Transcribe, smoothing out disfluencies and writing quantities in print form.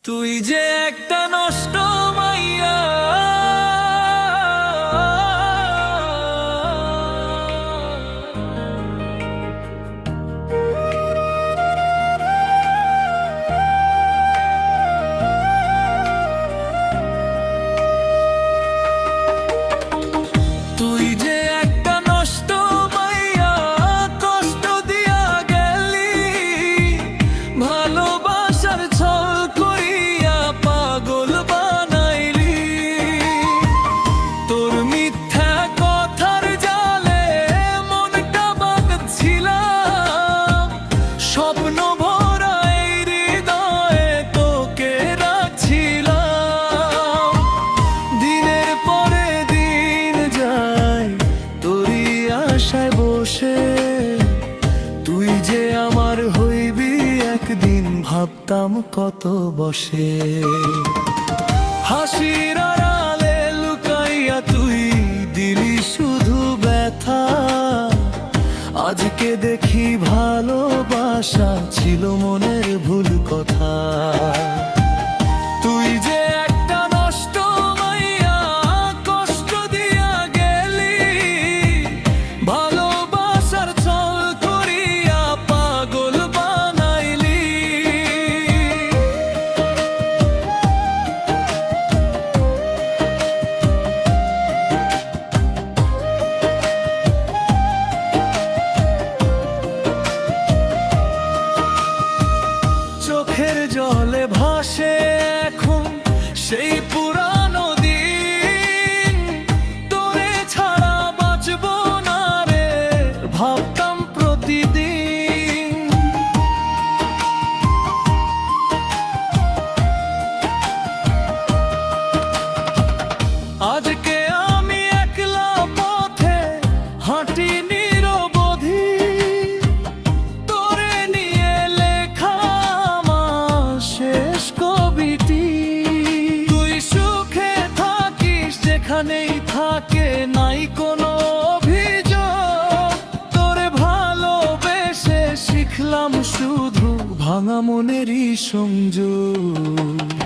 তুই যে একটা নষ্ট মাইয়া, তুই যে একটা নষ্ট মাইয়া, কষ্ট দিয়া গেলি, ভালোবাসার ছল করিয়া পাগল বানাইলি। তোর মিথ্যা কথার জালে মনটা বাঁধছিলাম, স্বপ্ন ভরা এই হৃদয়ে তোকে রাখছিলাম। দিনের পরে দিন যায় তোরই আশায় বসে, তুই যে আমার হইবি একদিন ভাবতাম কত বসে। হাসির আড়ালে লুকাইয়া তুই দিলি শুধু ব্যথা, আজকে দেখি ভালোবাসা ছিল মনের ভুল কথা। তুই যে একটা নষ্ট মাইয়া, কষ্ট দিয়া গেলি, ভালোবাসার ছল করিয়া পাগল বানাইলি। চোখের জলে ভাসে এখন সেই পুরানো দিন, তোরে ছাড়া বাঁচব না রে ভাবতাম প্রতিদিন। আজকে আমি একলা পথে হাঁটি নিরবধি, তোরে নিয়ে লেখা আমার শেষ কবিটি। তুই সুখে থাকিস যেখানেই থাকে, নাই কোনো অভিযোগ। তোরে ভালোবেসে শিখলাম শুধু ভাঙা মনেরই সংযোগ।